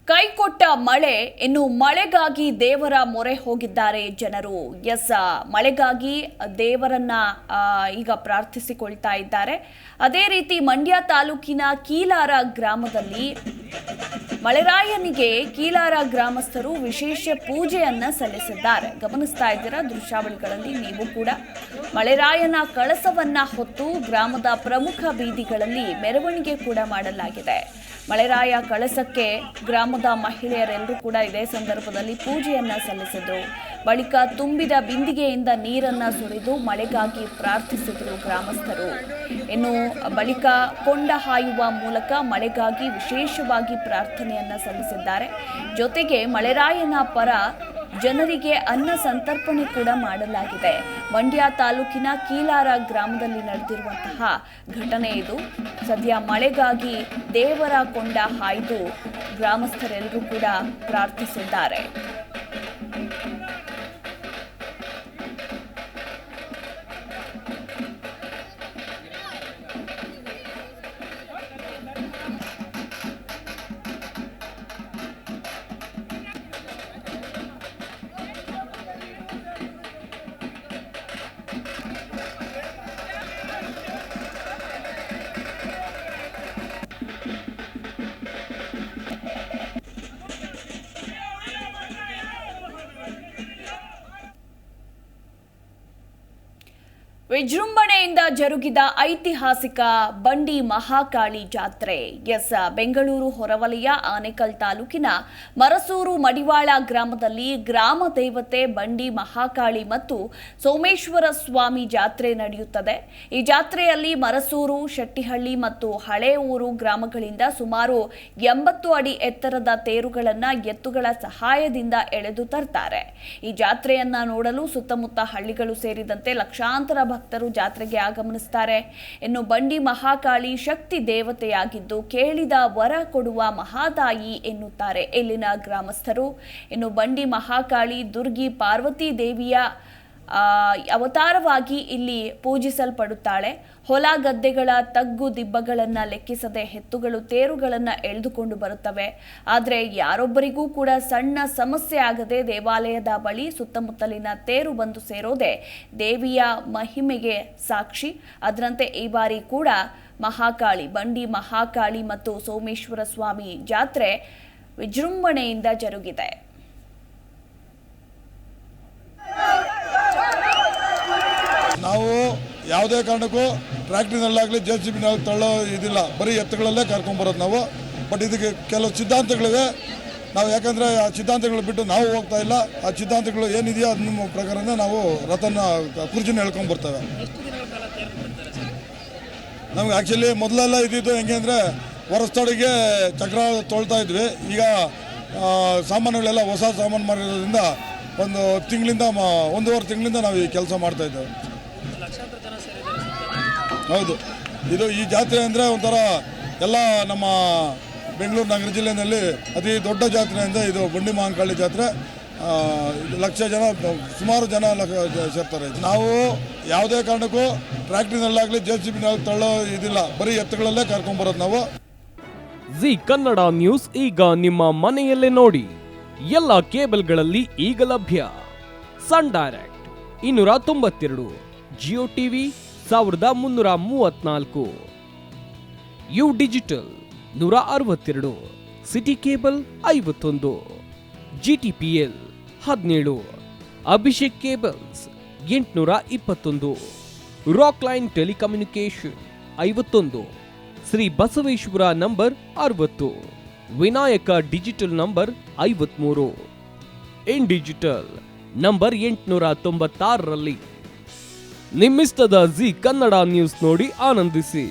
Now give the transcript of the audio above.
ಕೈಕೊಟ್ಟ ಮಳೆ ಇನ್ನು ಮಳೆಗಾಗಿ ದೇವರ ಮೊರೆ ಹೋಗಿದ್ದಾರೆ ಜನರು. ಮಳೆಗಾಗಿ ದೇವರನ್ನ ಈಗ ಪ್ರಾರ್ಥಿಸಿಕೊಳ್ತಾ ಇದ್ದಾರೆ. ಅದೇ ರೀತಿ ಮಂಡ್ಯ ತಾಲೂಕಿನ ಕೀಲಾರ ಗ್ರಾಮದಲ್ಲಿ ಮಳೆರಾಯನಿಗೆ ಕೀಲಾರ ಗ್ರಾಮಸ್ಥರು ವಿಶೇಷ ಪೂಜೆಯನ್ನ ಸಲ್ಲಿಸಿದ್ದಾರೆ. ಗಮನಿಸ್ತಾ ಇದ್ದೀರಾ ದೃಶ್ಯಾವಳಿಗಳಲ್ಲಿ ನೀವು ಕೂಡ. ಮಳೆರಾಯನ ಕಳಸವನ್ನ ಹೊತ್ತು ಗ್ರಾಮದ ಪ್ರಮುಖ ಬೀದಿಗಳಲ್ಲಿ ಮೆರವಣಿಗೆ ಕೂಡ ಮಾಡಲಾಗಿದೆ. ಮಳೆರಾಯ ಕಳಸಕ್ಕೆ ಗ್ರಾಮದ ಮಹಿಳೆಯರೆಲ್ಲರೂ ಕೂಡ ಇದೇ ಸಂದರ್ಭದಲ್ಲಿ ಪೂಜೆಯನ್ನ ಸಲ್ಲಿಸಿದ್ರು. ಬಳಿಕ ತುಂಬಿದ ಬಿಂದಿಗೆಯಿಂದ ನೀರನ್ನ ಸುರಿದು ಮಳೆಗಾಗಿ ಪ್ರಾರ್ಥಿಸಿದರು ಗ್ರಾಮಸ್ಥರು. ಇನ್ನು ಬಳಿಕ ಕೊಂಡ ಹಾಯುವ ಮೂಲಕ ಮಳೆಗಾಗಿ ವಿಶೇಷವಾಗಿ ಪ್ರಾರ್ಥನೆಯನ್ನ ಸಲ್ಲಿಸಿದ್ದಾರೆ. ಜೊತೆಗೆ ಮಳೆರಾಯನ ಪರ ಜನರಿಗೆ ಅನ್ನ ಸಂತರ್ಪಣೆ ಕೂಡ ಮಾಡಲಾಗಿದೆ. ಮಂಡ್ಯ ತಾಲೂಕಿನ ಕೀಲಾರ ಗ್ರಾಮದಲ್ಲಿ ನಡೆದಿರುವಂತಹ ಘಟನೆ ಇದು. ಸದ್ಯ ಮಳೆಗಾಗಿ ದೇವರ ಕೊಂಡ ಹಾಯ್ದು ಗ್ರಾಮಸ್ಥರೆಲ್ಲರೂ ಕೂಡ ಪ್ರಾರ್ಥಿಸಿದ್ದಾರೆ. ವಿಜೃಂಭಣೆಯಿಂದ ಜರುಗಿದ ಐತಿಹಾಸಿಕ ಬಂಡಿ ಮಹಾಕಾಳಿ ಜಾತ್ರೆ. ಬೆಂಗಳೂರು ಹೊರವಲಯ ಆನೇಕಲ್ ತಾಲೂಕಿನ ಮರಸೂರು ಮಡಿವಾಳ ಗ್ರಾಮದಲ್ಲಿ ಗ್ರಾಮ ದೇವತೆ ಬಂಡಿ ಮಹಾಕಾಳಿ ಮತ್ತು ಸೋಮೇಶ್ವರ ಸ್ವಾಮಿ ಜಾತ್ರೆ ನಡೆಯುತ್ತದೆ. ಈ ಜಾತ್ರೆಯಲ್ಲಿ ಮರಸೂರು, ಶೆಟ್ಟಿಹಳ್ಳಿ ಮತ್ತು ಹಳೆ ಊರು ಗ್ರಾಮಗಳಿಂದ ಸುಮಾರು 80 ಅಡಿ ಎತ್ತರದ ತೇರುಗಳನ್ನು ಎತ್ತುಗಳ ಸಹಾಯದಿಂದ ಎಳೆದು ತರ್ತಾರೆ. ಈ ಜಾತ್ರೆಯನ್ನ ನೋಡಲು ಸುತ್ತಮುತ್ತ ಹಳ್ಳಿಗಳು ಸೇರಿದಂತೆ ಲಕ್ಷಾಂತರ ಭಕ್ತರು ಜಾತ್ರೆಗೆ ಆಗಮಿಸುತ್ತಾರೆ. ಇನ್ನು ಬಂಡಿ ಮಹಾಕಾಳಿ ಶಕ್ತಿ ದೇವತೆಯಾಗಿದ್ದು ಕೇಳಿದ ವರ ಕೊಡುವ ಮಹಾತಾಯಿ ಎನ್ನುತ್ತಾರೆ ಇಲ್ಲಿನ ಗ್ರಾಮಸ್ಥರು. ಇನ್ನು ಬಂಡಿ ಮಹಾಕಾಳಿ ದುರ್ಗಿ ಪಾರ್ವತಿ ದೇವಿಯ ಅವತಾರವಾಗಿ ಇಲ್ಲಿ ಪೂಜಿಸಲ್ಪಡುತ್ತಾಳೆ. ಹೊಲ ಗದ್ದೆಗಳ ತಗ್ಗು ದಿಬ್ಬಗಳನ್ನ ಲೆಕ್ಕಿಸದೆ ಎತ್ತುಗಳು ತೇರುಗಳನ್ನ ಎಳೆದುಕೊಂಡು ಬರುತ್ತವೆ. ಆದರೆ ಯಾರೊಬ್ಬರಿಗೂ ಕೂಡ ಸಣ್ಣ ಸಮಸ್ಯೆ ಆಗದೆ ದೇವಾಲಯದ ಬಳಿ ಸುತ್ತಮುತ್ತಲಿನ ತೇರು ಬಂದು ಸೇರೋದೆ ದೇವಿಯ ಮಹಿಮೆಗೆ ಸಾಕ್ಷಿ. ಅದರಂತೆ ಈ ಬಾರಿ ಕೂಡ ಮಹಾಕಾಳಿ, ಬಂಡಿ ಮಹಾಕಾಳಿ ಮತ್ತು ಸೋಮೇಶ್ವರ ಸ್ವಾಮಿ ಜಾತ್ರೆ ವಿಜೃಂಭಣೆಯಿಂದ ಜರುಗಿದೆ. ನಾವು ಯಾವುದೇ ಕಾರಣಕ್ಕೂ ಟ್ರ್ಯಾಕ್ಟರ್ನಲ್ಲಾಗಲಿ JCB-ನಲ್ಲಿ ತಳ್ಳೋ ಇದಿಲ್ಲ, ಬರೀ ಎತ್ತುಗಳಲ್ಲೇ ಕರ್ಕೊಂಡ್ಬರೋದು ನಾವು. ಬಟ್ ಇದಕ್ಕೆ ಕೆಲವು ಸಿದ್ಧಾಂತಗಳಿವೆ. ನಾವು ಯಾಕಂದರೆ ಆ ಸಿದ್ಧಾಂತಗಳು ಬಿಟ್ಟು ನಾವು ಹೋಗ್ತಾ ಇಲ್ಲ. ಆ ಸಿದ್ಧಾಂತಗಳು ಏನಿದೆಯೋ ಅದನ್ನ ಪ್ರಕಾರನೇ ನಾವು ರಥನ ಕುರ್ಜಿನ ಹೇಳ್ಕೊಂಡ್ಬರ್ತೇವೆ. ನಮ್ಗೆ ಆ್ಯಕ್ಚುಲಿ ಮೊದಲೆಲ್ಲ ಇದ್ದಿದ್ದು ಹೆಂಗೆ ಅಂದರೆ ಹೊರಸ್ತಡಿಗೆ ಚಕ್ರ ತೊಳ್ತಾ ಇದ್ವಿ. ಈಗ ಸಾಮಾನುಗಳೆಲ್ಲ ಹೊಸ ಸಾಮಾನು ಮಾಡಿರೋದ್ರಿಂದ ಒಂದು ತಿಂಗಳಿಂದ 1.5 ತಿಂಗಳಿಂದ ನಾವು ಈ ಕೆಲಸ ಮಾಡ್ತಾಯಿದ್ದೇವೆ. ಹೌದು, ಇದು ಈ ಜಾತ್ರೆ ಅಂದರೆ ಒಂಥರ ಎಲ್ಲ ನಮ್ಮ ಬೆಂಗಳೂರು ನಗರ ಜಿಲ್ಲೆಯಲ್ಲಿ ಅತಿ ದೊಡ್ಡ ಜಾತ್ರೆ ಅಂದರೆ ಇದು ಬಂಡಿ ಮಹಾಕಾಳಿ ಜಾತ್ರೆ. ಲಕ್ಷ ಜನ, ಸುಮಾರು ಜನ ಸೇರ್ತಾರೆ. ನಾವು ಯಾವುದೇ ಕಾರಣಕ್ಕೂ ಟ್ರ್ಯಾಕ್ಟರ್ನಲ್ಲಾಗಲಿ JCB-ನಲ್ಲಿ ತಳ್ಳೋ ಇದಿಲ್ಲ, ಬರೀ ಎತ್ತುಗಳಲ್ಲೇ ಕರ್ಕೊಂಡ್ಬರೋದು ನಾವು. ಜಿ ಕನ್ನಡ ನ್ಯೂಸ್ ಈಗ ನಿಮ್ಮ ಮನೆಯಲ್ಲೇ ನೋಡಿ. ಎಲ್ಲ ಕೇಬಲ್ಗಳಲ್ಲಿ ಈಗ ಲಭ್ಯ. Sun Direct 292, Jio TV 1334, U Digital 162, Siti Cable 51, GTPL 17, Abhishek Cables 821, Rock Line Telecommunication 51, Shri Basaveshwara number 60, Vinayaka Digital number 53, In Digital number 896ರಲ್ಲಿ. ನಿಮ್ಮಿಸ್ತದ ಜಿ ಕನ್ನಡ ನ್ಯೂಸ್ ನೋಡಿ ಆನಂದಿಸಿ.